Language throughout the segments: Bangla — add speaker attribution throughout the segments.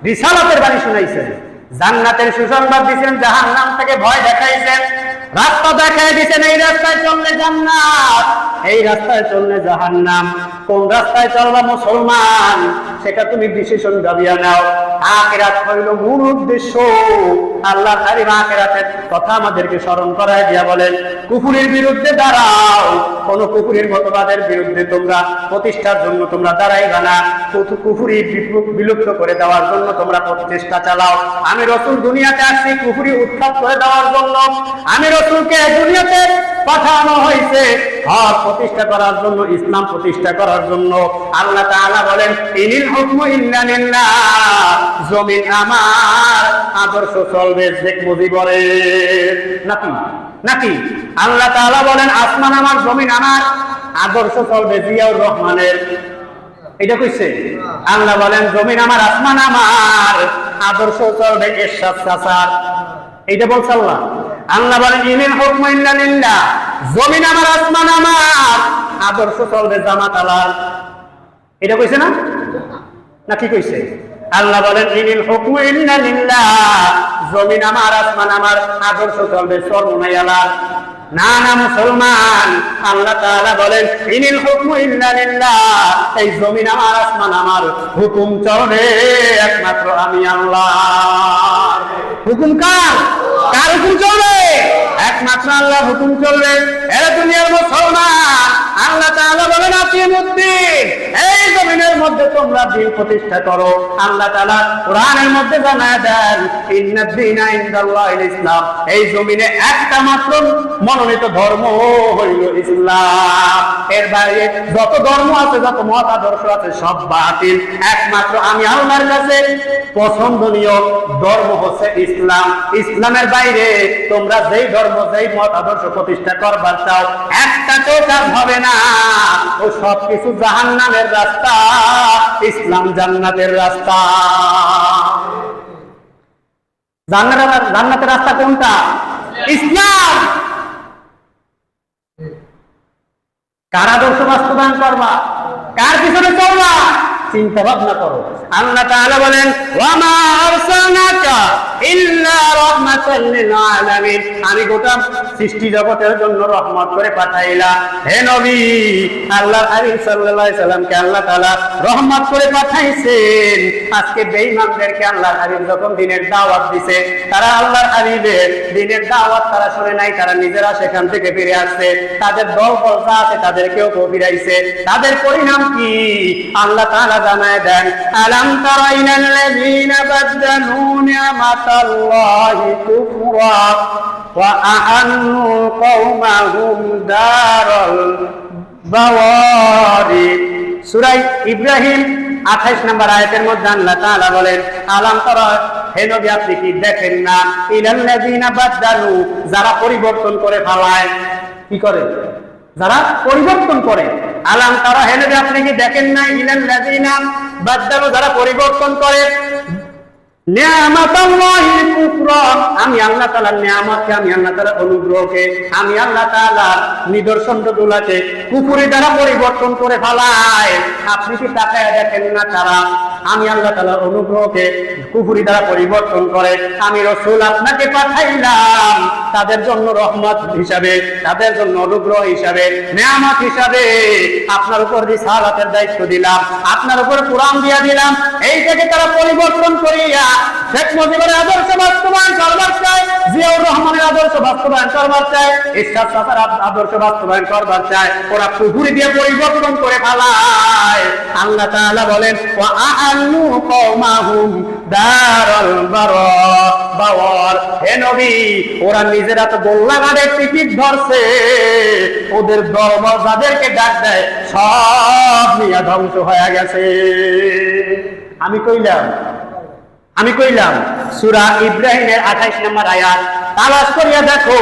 Speaker 1: রিসালাতের বাণী শুনাইছেন, জান্নাতের সুসংবাদ দিয়েছেন, জাহান্নাম থেকে ভয় দেখাইছেন, রাস্তা দেখাই দিয়েছেন, এই রাস্তায় চললে জান্নাত, এই রাস্তায় চললে জাহান্নাম। কোন রাস্তায় চলবা মুসলমান সেটা তুমি ডিসিশন ভাবিয়া নাও। আখিরাত হইল মূল উদ্দেশ্য। আল্লাহ কারীম আখিরাতের কথা আমাদেরকে স্মরণ করায় দিয়া বলেন, কুফুরের বিরুদ্ধে দাঁড়াও, কোন কুফুরের মতবাদের বিরুদ্ধে তোমরা প্রতিষ্ঠার জন্য তোমরা দাঁড়াইবা না, কুফুরি বিলুপ্ত করে দেওয়ার জন্য তোমরা প্রচেষ্টা চালাও। আমি রাসূল দুনিয়াতে আসছি কুফুরি উৎখাত করে দেওয়ার জন্য। আমি রাসূলকে দুনিয়াতে পাঠানো হয়েছে হক প্রতিষ্ঠা করার জন্য, ইসলাম প্রতিষ্ঠা করার জন্য। আল্লাহ তাআলা বলেন, ইনিল হুকমু ইল্লা লিল্লাহ, জমিন আমার, আদর্শ চলবে শেখ মুজিবরের। নাকি নাকি আল্লাহ তাআলা বলেন, আসমান আমার, জমিন আমার, আদর্শ চলবে জিয়াউর রহমানের। এটা কইছে আল্লাহ বলেন, জমিন আমার, আসমান আমার, আদর্শ চলবে এরশাদ চাচার। এইটা বলছে আল্লাহ। আল্লাহ বলেন, ইনিল হুকমু ইল্লা লিল্লাহ, জমিন আমার, আসমান আমার, আদর্শ চলবে জামাত আলার। এটা কইছে না? না কি কইছে? আল্লাহ বলেন, ইনিল হুকমু ইল্লা লিল্লাহ, জমিন আমার, আসমান আমার, আদর্শ চলবে চরমোনাই আলার। না না মুসলমান, আল্লাহ তাআলা বলেন, ইনিল হুকমু ইল্লা লিল্লাহ, এই জমিন আমার, আসমান আমার, হুকুম চলবে একমাত্র আমি আল্লাহ। হুকুম কার? কার হুকুম চলবে? একমাত্র আল্লাহর হুকুম চলবে। এরা দুনিয়ার মুসলমান, আল্লাহ তাআলা বলেন, আতিমুদ্দিন, এই জমিনের মধ্যে তোমরা দ্বীন প্রতিষ্ঠা করো। আল্লাহ তাআলা কোরআনের মধ্যে জানায় দেন, ইন্নাদ দীনা ইনদাল্লাহিল ইসলাম, এই জমিনে একটা মাত্র মনোনীত ধর্ম হইল ইসলাম। এর বাইরে যত ধর্ম আছে, যত মত আদর্শ আছে, সব বাতিল। একমাত্র আমি আল্লাহর কাছে পছন্দনীয় ধর্ম হচ্ছে ইসলাম। ইসলামের বাইরে তোমরা যেই ধর্ম, যেই মত আদর্শ প্রতিষ্ঠা করবার চাও, একটাতেও কাজ হবে না। ও সবকিছু জাহান্নামের রাস্তা, ইসলাম জান্নাতের রাস্তা। জান্নাতের রাস্তা কোনটা? ইসলাম। কার আদর্শ বাস্তবায়ন করবা? কার পিছনে চলবা? চিন্তা ভাবনা করো। আল্লাহ তাআলা বলেন, ওয়া মা আরসালনাকা ইল্লা রাহমাতাল লিল আলামিন, আমি গোটা সৃষ্টি জগতের জন্য রহমত করে পাঠাইলাম। হে নবী, আল্লাহ হাবিব সাল্লাল্লাহু আলাইহি সাল্লামকে আল্লাহ তাআলা রহমত করে পাঠাইছেন। আজকে বেঈমানদেরকে আল্লাহ হাবিব যখন দ্বীনের দাওয়াত দিছে, তারা আল্লাহর হাবিবের দ্বীনের দাওয়াত তারা শুনে নাই, তারা নিজেরা সেখান থেকে ফিরে আসছে। তাদের দল বলতা আছে, তাদেরকেও ফিরাইছে। তাদের পরিণাম কি? আল্লাহ তাআলা জানায় দেন, আলাম তারা ইলাল্লাযীনা বাদদালু নি'মাতাল্লাহি কুফরা ওয়া আহান্নু কওমাহুম দারাল বাওয়ারি। সূরা ইব্রাহিম 28 নম্বর আয়াতের মধ্যে আল্লাহ তাআলা বলেন, আলাম তারা, হে নবী আপনি কি দেখেন না, ইলাল্লাযীনা বাদদালু, যারা পরিবর্তন করে ফেলায়। কি করে? যারা পরিবর্তন করে। আলাম তারা, হে নবী আপনি কি দেখেন না, ইলাল্লাযীনা বাদদালু, যারা পরিবর্তন করে নিয়ামাতাল্লাহিল কুফরা, আমি আল্লাহ তাআলার নিয়ামতকে, আমি আল্লাহ তাআলার অনুগ্রহকে, আমি আল্লাহ তাআলার নিদর্শনগুলোকে কুফরি দ্বারা পরিবর্তন করে ফেলায়। আপনি কি তাকায় দেখেন না, তারা আমি আল্লাহ তাআলার অনুগ্রহকে কুফরি দ্বারা পরিবর্তন করে। আমি রাসূল আপনাকে পাঠাইলাম তাদের জন্য রহমত হিসাবে, তাদের জন্য অনুগ্রহ হিসাবে, নিয়ামত হিসাবে। আপনার উপর রিসালাতের দায়িত্ব দিলাম, আপনার উপর কোরআন দিয়া দিলাম। এই থেকে তারা পরিবর্তন করিয়া শেখ মুজিবের আদর্শ বাস্তবায়ন করবার চায়, জিয়াউর রহমানের আদর্শ বাস্তবায়ন করবার চায়, এরশাদ চাচার আদর্শ বাস্তবায়ন করবার চায়। ওরা কুফরি দিয়ে পরিবর্তন করে ফেলায়। আল্লাহ তাআলা বলেন, ওয়া আহাল্লু কওমাহুম দারাল বাওয়ার, হে নবী ওরা নিজেরা তো গোল্লা গাড়ে টিকিট ধরছে, ওদের ধর্ম যাদেরকে ডাক দেয় সব নিয়ে ধ্বংস হয়ে গেছে। আমি কইলাম সূরা ইব্রাহিমের 28 নম্বর আয়াত তালাশ করিয়া দেখো।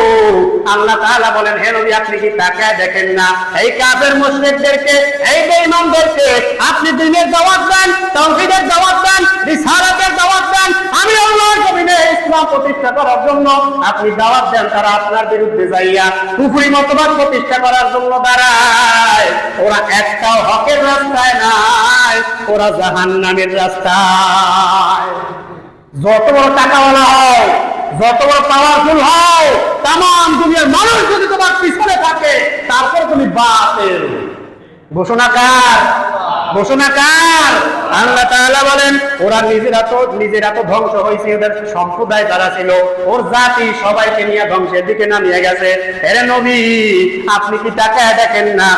Speaker 1: আল্লাহ তাআলা বলেন, হে নবী আপনি কি তাকায় দেখেন না, এই কাফের মুশরিকদেরকে, এই বেঈমানদেরকে আপনি দ্বীনের দাওয়াত দেন, তাওহীদের দাওয়াত দেন, রিসালাতের দাওয়াত দেন, আমি আল্লাহর জমিনে ইসলাম প্রতিষ্ঠা করার জন্য আপনি দাওয়াত দেন, তারা আপনার বিরুদ্ধে যাইয়া কুফরি মতবাদ প্রতিষ্ঠা করার জন্য দাঁড়ায়। ওরা একটাও হকের রাস্তায় নাই, ওরা জাহান্নামের রাস্তায়। যত বড় টাকাওয়ালা হও, যত বড় পাওয়ারফুল হও, তাম দুনিয়ার মানুষ যদি তোমার পিছনে থাকে, তারপর তুমি বাতিল। ঘোষণাকার, ঘোষণাকার আল্লাহ তাআলা বলেন, ওরা নিজেরা তো ধ্বংস হয়েছে, ওদের সম্প্রদায় যারা ছিল, ওর জাতি সবাইকে নিয়ে ধ্বংসের দিকে নামিয়ে গেছে। এরে নবী, আপনি কি তাকায় দেখেন না,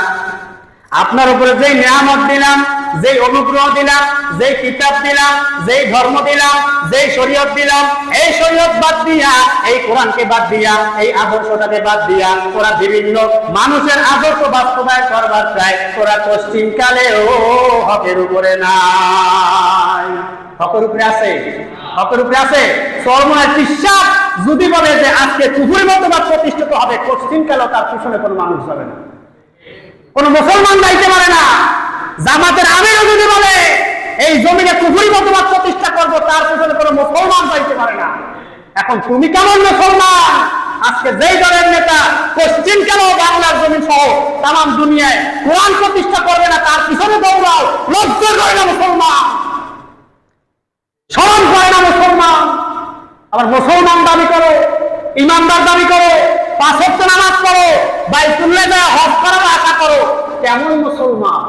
Speaker 1: আপনার উপরে যেই নিয়ামত দিলাম, যেই অনুগ্রহ দিলাম, যেই কিতাব দিলাম, যেই ধর্ম দিলাম, যেই শরীয়ত দিলাম, এই শরীয়ত বাদ দিয়া, এই কোরআনকে বাদ দিয়া, এই আদর্শটাকে বাদ দিয়া ওরা বিভিন্ন মানুষের আদর্শ বাস্তবায়ন করবার চায়। ওরা পশ্চিমকালেও হকের উপরে নাই। হকের উপরে আছে, হকের উপরে আছে। সর্বনাশ বিশ্বাস যদি বলে যে আজকে কুফরি মতবাদ প্রতিষ্ঠিত হবে, পশ্চিমকালেও তার পিছনে কোনো মানুষ যাবে না, কোন মুসলমান যাইতে পারে না। জামাতের আমিরও যদি বলে এই জমিনে কুফরি মতবাদ প্রতিষ্ঠা করবো, তার পিছনে কোনো মুসলমান যাইতে পারে না। এখন তুমি কেমন মুসলমান? আজকে যেই দলের নেতা পশ্চিমকালেও বাংলার জমি সহ তাম দুনিয়ায় কোরআন প্রতিষ্ঠা করবে না, তার পিছনে দৌড়াও। লজ্জা করে না মুসলমান, শরম করে না মুসলমান? আবার মুসলমান দাবি করো, ইমানদার দাবি করো, 5 ওয়াক্ত নামাজ পড়ো, বাইতুল্লাহ যায় হজ করার আশা করো, কেমন মুসলমান?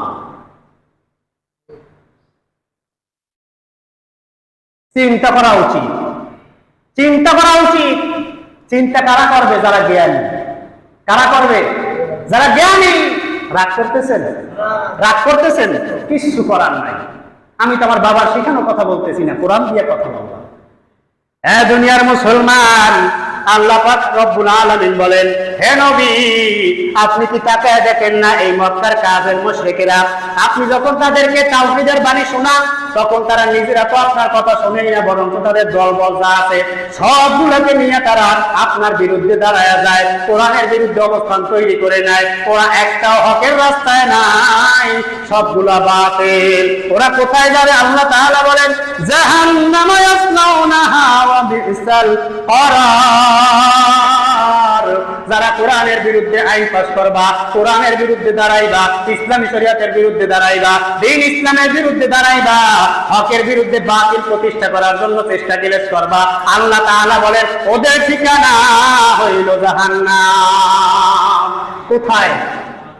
Speaker 1: চিন্তা করা উচিত, চিন্তা করা উচিত। চিন্তা কারা করবে? যারা জ্ঞানী। কারা করবে? যারা জ্ঞানী। রাগ করতেছেন? রাগ করতেছেন? কিছু করার নাই। আমি তো আমার বাবার শেখানো কথা বলতেছি না, কোরআন দিয়ে কথা বললাম। হ্যাঁ দুনিয়ার মুসলমান, আল্লাহ পাক রব্বুল আলামিন বলেন, হে নবী, আপনি কি তাকায় দেখেন না এই মক্কার কাফের মুশরিকেরা, আপনি যখন তাদেরকে তাওহীদের বাণী শোনান, তখন তারা নিজেরা তো আপনার কথা শোনেই না, বরং তাদের দলবল যা আছে সবগুলোকে নিয়ে তারা আপনার বিরুদ্ধে দাঁড়ায় যায়, কোরআনের বিরুদ্ধে অবস্থান তৈরি করে নেয়। ওরা একটাও হকের রাস্তায় নাই, সবগুলা বাতিল। ওরা কোথায় যাবে? আল্লাহ তাআলা বলেন, জাহান্নামা ইয়াসলাউনাহা ওয়া বিসাল করার। যারা কোরআনের বিরুদ্ধে আইন পাস করবা, কোরআনের বিরুদ্ধে দাঁড়াইবা, ইসলামী শরীয়তের বিরুদ্ধে দাঁড়াইবা, দ্বীন ইসলামের বিরুদ্ধে দাঁড়াইবা, হকের বিরুদ্ধে বাতিল প্রতিষ্ঠা করার জন্য চেষ্টা গিলেস করবা, আল্লাহ তাআলা বলেন ওদের ঠিকানা হইল জাহান্নাম। কোথায়?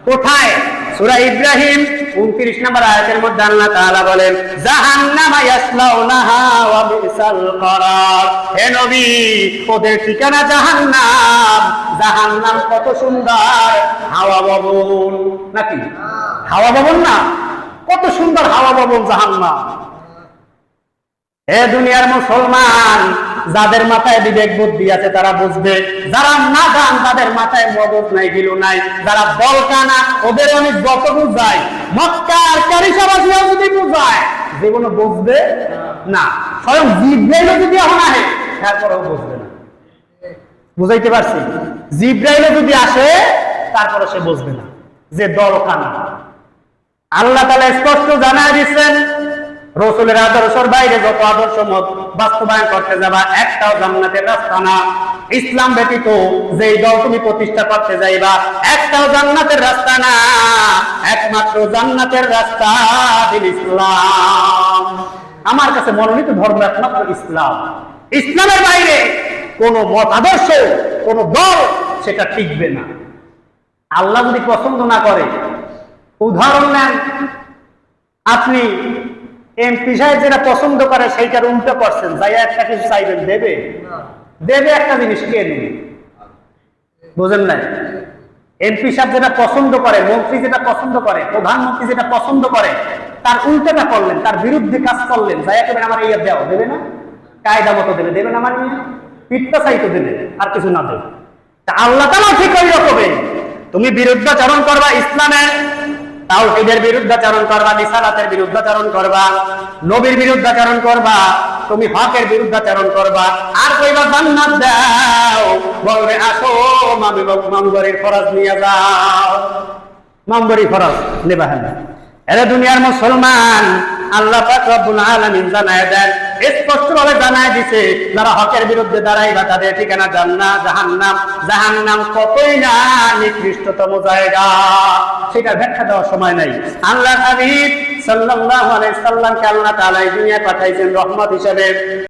Speaker 1: কোথায়? সূরা ইব্রাহিম 29 নম্বর আয়াতের মধ্যে আল্লাহ তাআলা বলেন, জাহান্নামা ইয়াসলাউনাহা ওয়া বিসাল করার। হে নবী, ওদের ঠিকানা জাহান্নাম। জাহান্নাম কত সুন্দর, হাওয়া ভবন নাকি? হাওয়া ভবন না? কত সুন্দর হাওয়া ভবন জাহান্নাম। হে দুনিয়ার মুসলমান, যাদের মাথায় বিবেক বুদ্ধি আছে তারা বুঝবে, যারা নাদান তাদের মাথায় মগজ নাই, গিলু নাই, যারা বলকানা ওদের অনেক যত বুঝায়, মক্কার কারিশাবাসীও যদি বুঝায়, জীবনে বুঝবে না। স্বয়ং জিবরাইল যদি এখন আসে, তারপরেও বুঝবে না। বুঝাইতে পারছি? জিবরাইল যদি আসে, তারপরে সে বুঝবে না যে দলকানা। আল্লাহ তাআলা স্পষ্ট জানায় দিচ্ছেন, রাসূলের আদর্শের বাইরে যত আদর্শ মত বাস্তবায়ন করতে যাবা, একটাও জান্নাতের রাস্তা না। ইসলাম ব্যতীত যেই দল তুমি প্রতিষ্ঠা করতে যাইবা, একটাও জান্নাতের রাস্তা না। একমাত্র জান্নাতের রাস্তা দিন ইসলাম। আমার কাছে মনোনীত ধর্ম একমাত্র ইসলাম। ইসলামের বাইরে কোন মত আদর্শ, কোন দল সেটা টিকবে না। আল্লাহ যদি পছন্দ না করে, উদাহরণ নেন, আপনি এমপি সাহেব যেটা পছন্দ করে সেইটার উল্টো করছেন, যাই একটা কিছু চাইবেন, দেবে? দেবে একটা জিনিস, কে নেবে? বুঝেন নাই? এমপি সাহেব যেটা পছন্দ করে, মন্ত্রী যেটা পছন্দ করে, প্রধানমন্ত্রী যেটা পছন্দ করে, তার উল্টোটা করলেন, তার বিরুদ্ধে কাজ করলেন, যাই একেবারে আমার এই দেওয়া, দেবে না? কায়দা মতো দেবে, দেবে না? মানে পিঠটা চাইতে দেবে, আর কিছু না দেবে। তা আল্লাহ তাআলা ঠিক ওই রকমই, তুমি বিরুদ্ধাচরণ করবা ইসলামের, তাওহীদের বিরুদ্ধাচরণ করবা, রিসালাতের বিরুদ্ধাচরণ করবা, নবীর বিরুদ্ধাচরণ করবা, তুমি হকের বিরুদ্ধাচরণ করবা, আর কইবা জান্নাত দাও, বলবে আসো মামবরের ফরজ নিয়ে যাও। মামবরি ফরজ নেবা না। এরে দুনিয়ার মুসলমান, আল্লাহ পাক রব্বুল আলামিন জানায় দেন, স্পষ্টভাবে জানায় দিছে, যারা হকের বিরুদ্ধে দাঁড়াইবা তাদের ঠিকানা জান্নাত, জাহান্নাম। জাহান্নাম কতই না নিকৃষ্টতম জায়গা, সেটা ব্যাখ্যা দেওয়ার সময় নাই। আল্লাহ হাবিব সাল্লাল্লাহু আলাইহি সাল্লামকে আল্লাহ তাআলা এই দুনিয়ায় পাঠাইছেন রহমত হিসেবে।